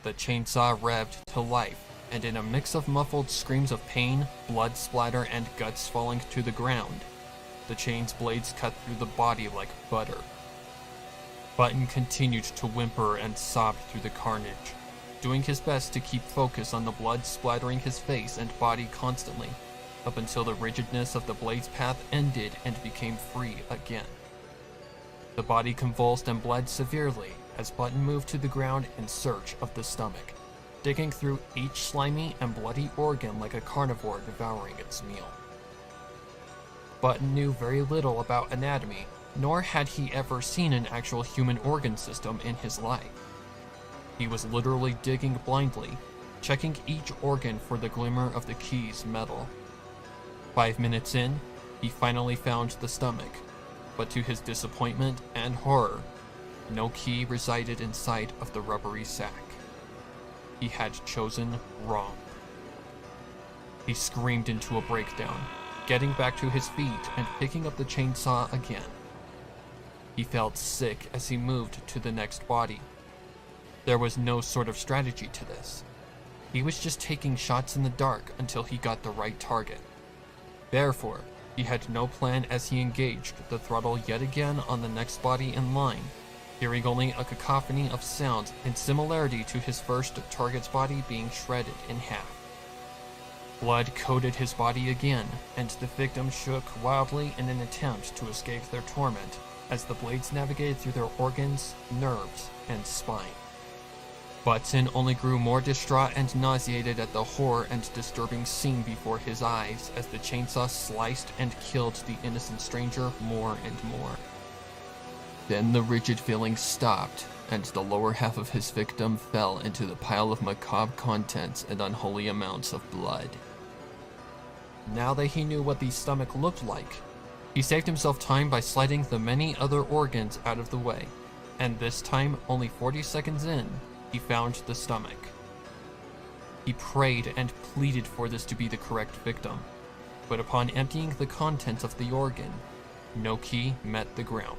The chainsaw revved to life, and in a mix of muffled screams of pain, blood splatter, and guts falling to the ground, the chain's blades cut through the body like butter. Button continued to whimper and sob through the carnage, doing his best to keep focus on the blood splattering his face and body constantly, up until the rigidness of the blade's path ended and became free again. The body convulsed and bled severely as Button moved to the ground in search of the stomach, digging through each slimy and bloody organ like a carnivore devouring its meal. Button knew very little about anatomy, nor had he ever seen an actual human organ system in his life. He was literally digging blindly, checking each organ for the glimmer of the key's metal. 5 minutes in, he finally found the stomach, but to his disappointment and horror, no key resided inside of the rubbery sack. He had chosen wrong. He screamed into a breakdown, getting back to his feet and picking up the chainsaw again. He felt sick as he moved to the next body. There was no sort of strategy to this. He was just taking shots in the dark until he got the right target. Therefore, he had no plan as he engaged the throttle yet again on the next body in line, hearing only a cacophony of sounds in similarity to his first target's body being shredded in half. Blood coated his body again, and the victim shook wildly in an attempt to escape their torment as the blades navigated through their organs, nerves, and spine. Button only grew more distraught and nauseated at the horror and disturbing scene before his eyes as the chainsaw sliced and killed the innocent stranger more and more. Then the rigid feeling stopped, and the lower half of his victim fell into the pile of macabre contents and unholy amounts of blood. Now that he knew what the stomach looked like, he saved himself time by sliding the many other organs out of the way, and this time, only 40 seconds in, he found the stomach. He prayed and pleaded for this to be the correct victim, but upon emptying the contents of the organ, no key met the ground.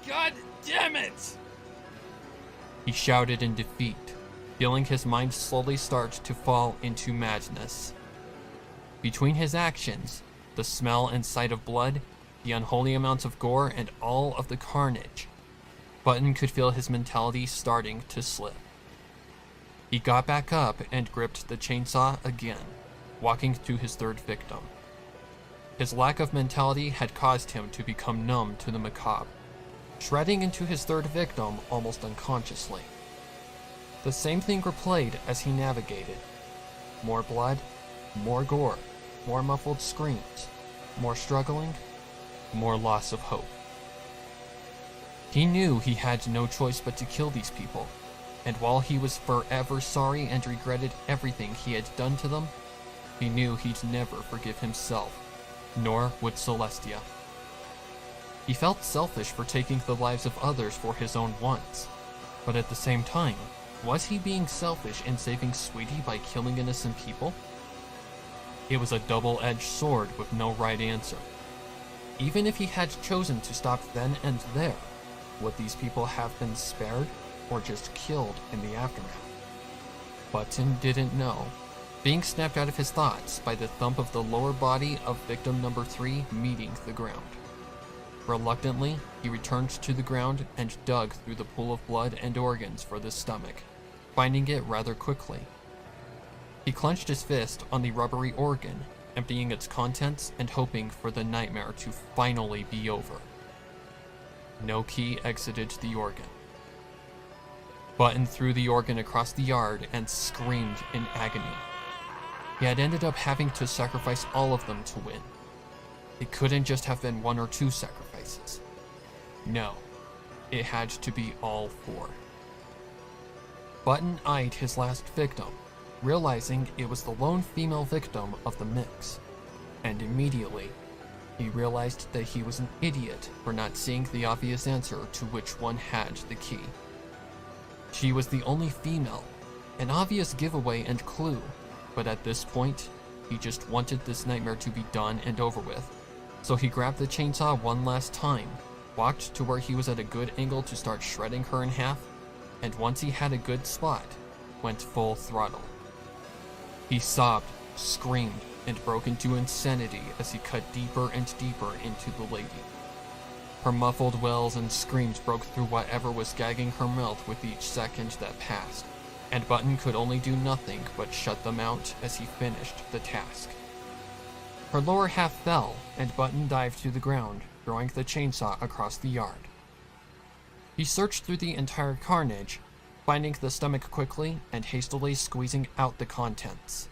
God damn it! He shouted in defeat, feeling his mind slowly start to fall into madness. Between his actions, the smell and sight of blood, the unholy amounts of gore, and all of the carnage, Button could feel his mentality starting to slip. He got back up and gripped the chainsaw again, walking to his third victim. His lack of mentality had caused him to become numb to the macabre, shredding into his third victim almost unconsciously. The same thing replayed as he navigated. More blood, more gore, more muffled screams, more struggling, more loss of hope. He knew he had no choice but to kill these people, and while he was forever sorry and regretted everything he had done to them, he knew he'd never forgive himself, nor would Celestia. He felt selfish for taking the lives of others for his own wants, but at the same time, was he being selfish in saving Sweetie by killing innocent people? It was a double-edged sword with no right answer. Even if he had chosen to stop then and there, would these people have been spared or just killed in the aftermath? Button didn't know, being snapped out of his thoughts by the thump of the lower body of victim number 3 meeting the ground. Reluctantly, he returned to the ground and dug through the pool of blood and organs for the stomach, finding it rather quickly. He clenched his fist on the rubbery organ, emptying its contents and hoping for the nightmare to finally be over. No key exited the organ. Button threw the organ across the yard and screamed in agony. He had ended up having to sacrifice all of them to win. It couldn't just have been 1 or 2 sacrifices. No, it had to be all 4. Button eyed his last victim, realizing it was the lone female victim of the mix, and immediately, he realized that he was an idiot for not seeing the obvious answer to which one had the key. She was the only female, an obvious giveaway and clue, but at this point, he just wanted this nightmare to be done and over with. So he grabbed the chainsaw one last time, walked to where he was at a good angle to start shredding her in half, and once he had a good spot, went full throttle. He sobbed, screamed, and broke into insanity as he cut deeper and deeper into the lady. Her muffled wails and screams broke through whatever was gagging her mouth with each second that passed, and Button could only do nothing but shut them out as he finished the task. Her lower half fell, and Button dived to the ground, throwing the chainsaw across the yard. He searched through the entire carnage, finding the stomach quickly and hastily squeezing out the contents.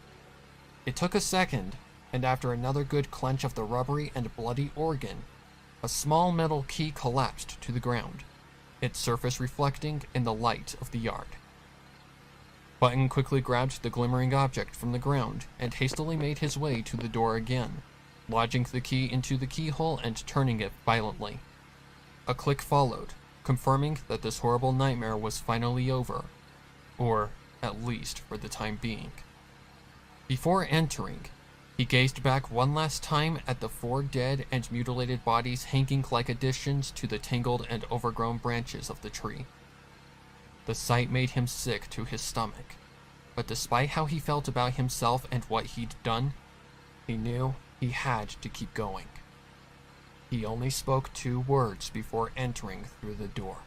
It took a second, and after another good clench of the rubbery and bloody organ, a small metal key collapsed to the ground, its surface reflecting in the light of the yard. Button quickly grabbed the glimmering object from the ground and hastily made his way to the door again, lodging the key into the keyhole and turning it violently. A click followed, confirming that this horrible nightmare was finally over, or at least for the time being. Before entering, he gazed back one last time at the 4 dead and mutilated bodies hanging like additions to the tangled and overgrown branches of the tree. The sight made him sick to his stomach, but despite how he felt about himself and what he'd done, he knew he had to keep going. He only spoke 2 words before entering through the door.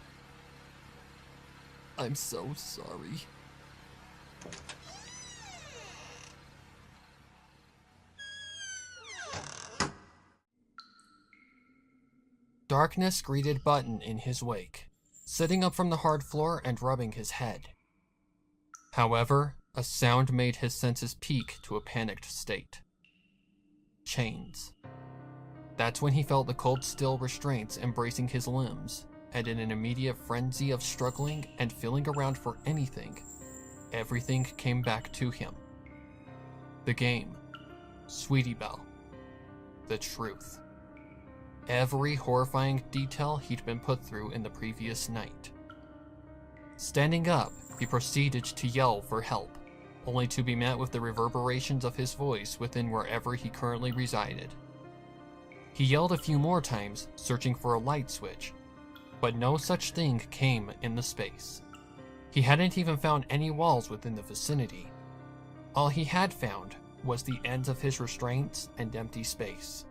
"I'm so sorry." Darkness greeted Button in his wake, sitting up from the hard floor and rubbing his head. However, a sound made his senses peak to a panicked state. Chains. That's when he felt the cold steel restraints embracing his limbs, and in an immediate frenzy of struggling and feeling around for anything, everything came back to him. The game. Sweetie Belle. The truth. Every horrifying detail he'd been put through in the previous night. Standing up, he proceeded to yell for help, only to be met with the reverberations of his voice within wherever he currently resided. He yelled a few more times, searching for a light switch, but no such thing came in the space. He hadn't even found any walls within the vicinity. All he had found was the ends of his restraints and empty space.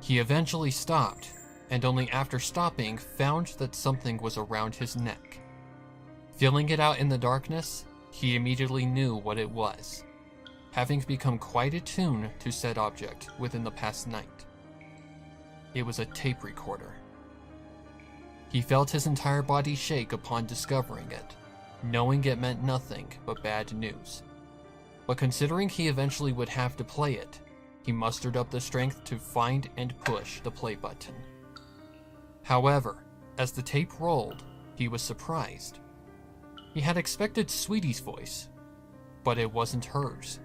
He eventually stopped, and only after stopping found that something was around his neck. Feeling it out in the darkness, he immediately knew what it was, having become quite attuned to said object within the past night. It was a tape recorder. He felt his entire body shake upon discovering it, knowing it meant nothing but bad news. But considering he eventually would have to play it, he mustered up the strength to find and push the play button. However, as the tape rolled, he was surprised. He had expected Sweetie's voice, but it wasn't hers.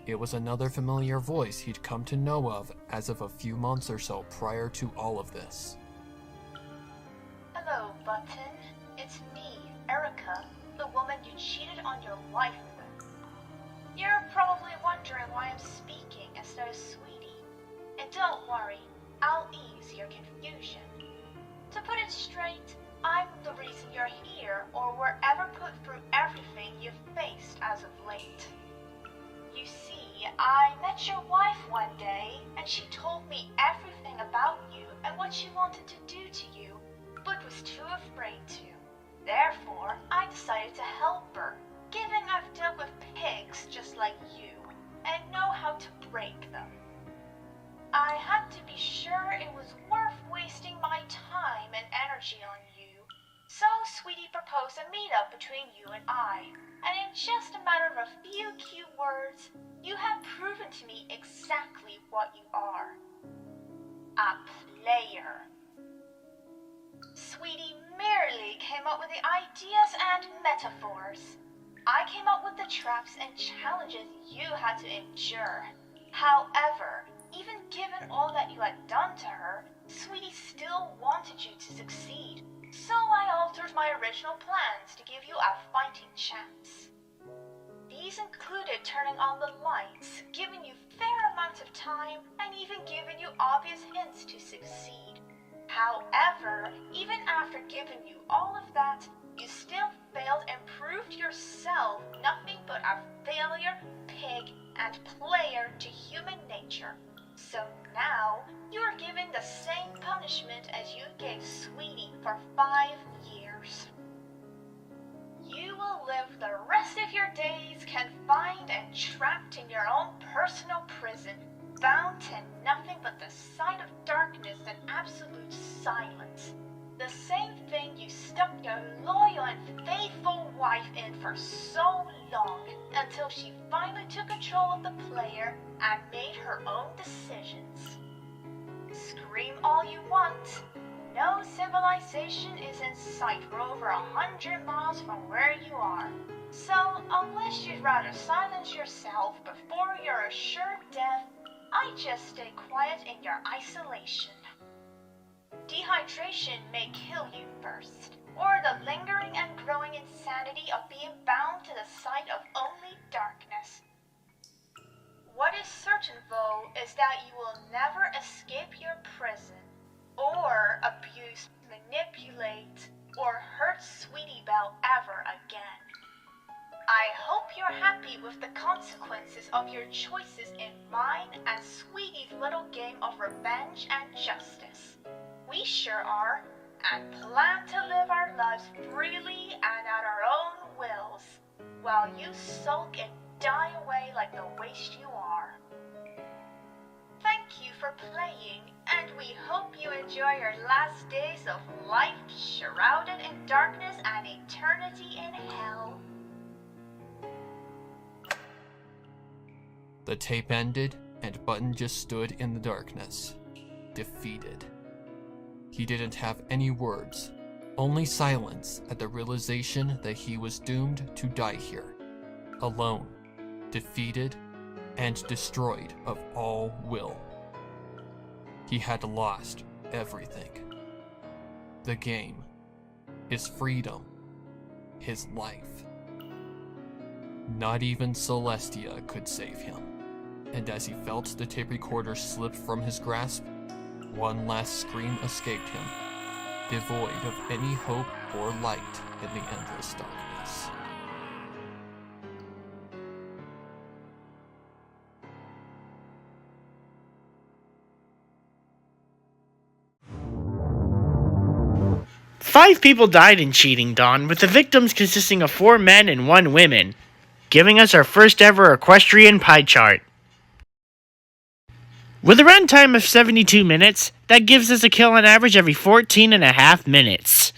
It was another familiar voice he'd come to know of as of a few months or so prior to all of this. "Hello, Button. It's me, Erica, the woman you cheated on your wife with. You're probably wondering why I'm speaking instead of Sweetie. And don't worry, I'll ease your confusion. To put it straight, I'm the reason you're here or were ever put through everything you've faced as of late. You see, I met your wife one day, and she told me everything about you and what she wanted to do to you, but was too afraid to. Therefore, I decided to help her, given I've dealt with pigs just like you, and know how to break them. I had to be sure it was worth wasting my time and energy on you, so Sweetie proposed a meetup between you and I, and in just a matter of a few cute words, you have proven to me exactly what you are. A player. Sweetie merely came up with the ideas and metaphors. I came up with the traps and challenges you had to endure. However, even given all that you had done to her, Sweetie still wanted you to succeed. So I altered my original plans to give you a fighting chance. These included turning on the lights, giving you fair amounts of time, and even giving you obvious hints to succeed. However, even after giving you all of that, you still failed and proved yourself nothing but a failure, pig, and player to human nature. So now, you are given the same punishment as you gave Sweetie for 5 years. You will live the rest of your days confined and trapped in your own personal prison, bound to nothing but the sight of darkness and absolute silence. The same thing you stuck your loyal and faithful wife in for so long, until she finally took control of the player and made her own decisions. Scream all you want. No civilization is in sight for over 100 miles from where you are. So, unless you'd rather silence yourself before your assured death, I just stay quiet in your isolation. Dehydration may kill you first, or the lingering and growing insanity of being bound to the sight of only darkness. What is certain, though, is that you will never escape your prison, or abuse, manipulate, or hurt Sweetie Belle ever again. I hope you're happy with the consequences of your choices in mine and Sweetie's little game of revenge and justice. We sure are, and plan to live our lives freely and at our own wills, while you sulk and die away like the waste you are. Thank you for playing, and we hope you enjoy your last days of life shrouded in darkness and eternity in hell. The tape ended, and Button just stood in the darkness, defeated. He didn't have any words, only silence at the realization that he was doomed to die here, alone, defeated, and destroyed of all will. He had lost everything. The game, his freedom, his life. Not even Celestia could save him, and as he felt the tape recorder slip from his grasp, one last scream escaped him, devoid of any hope or light in the endless darkness. Five people died in Cheating Dawn, with the victims consisting of 4 men and 1 woman, giving us our first ever equestrian pie chart. With a runtime of 72 minutes, that gives us a kill on average every 14.5 minutes.